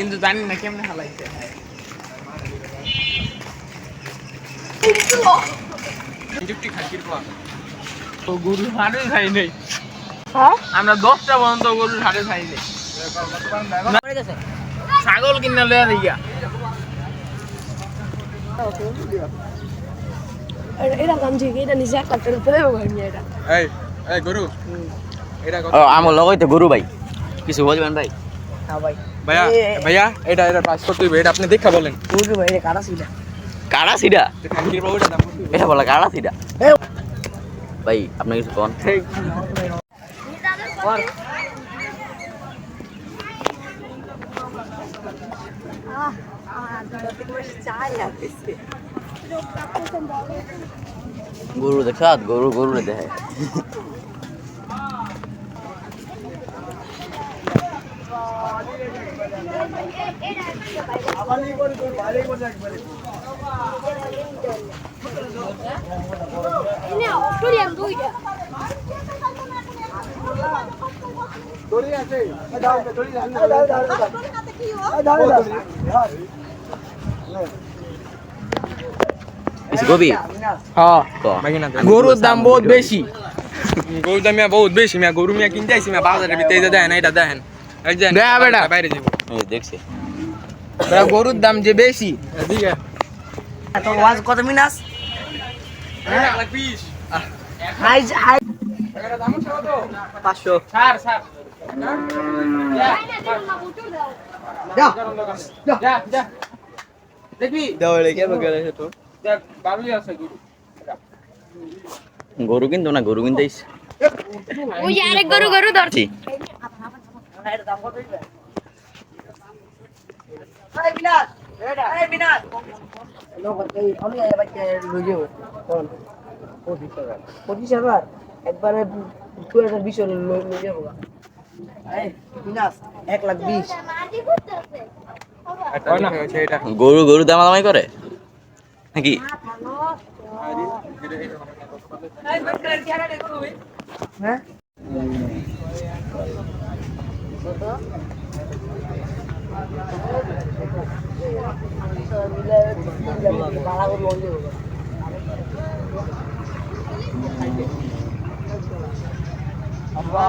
কিন্তু জানি না কেমনে হালাইছে গরু হাড়ে খাই নেই আমরা 10টা পর্যন্ত গরুর হাড়ে খাই নেই ছাগল কিনা লয়া দিয়া এটা কাম ঠিক এটা নিজে একটা তেল পেলে ভাঙিয়ে এটা এই গরু এটা আমার লগই তো গরু ভাই কিছু বলবেন ভাই হ্যাঁ ভাই ভাইয়া ভাইয়া এটা পাস করতে হবে এটা আপনি দেখা বলেন গরু ভাই এটা কাটা ছিল কাড়া সিডা খানকির বাবুটা দাম করতে হবে এটা বলা কাড়া সিডা ভাই আপনি কিছু কোন গরু দেখা গরু গরু দেখে গবি হ্যাঁ তো গরুর দাম বহুত বেশি গরুর দাম বহুত বেশি মিয়া গরু মিয়া কিনতে আইছি মিয়া বাজারে ভিতরে দেখেন এটা দেখেন এই যে দেখা বেটা বাইরে যাব এই দেখছি বেটা গরুর দাম যে বেশি এদিকে তো ওয়াজ কত মিনাস 120 হাই হাই এটা দাম কত 500 ছাড় ছাড় যা দেখবি দাওলে কে বগলে তো দেখ ভালোই আছে গরু গরু কিন্তু না গরু কিনতেইস ওই আরেক গরু গরু ধরছি এটা দাম কত দিবে এই বিনাশ এই বিনাশ লোক এই আমি বাচ্চা লইও কোন 25,000 একবারে 2020 লই যাব এই বিনাশ 1,20,000 এটা গরু গরু দামাদামি করে নাকি হ্যাঁ Allah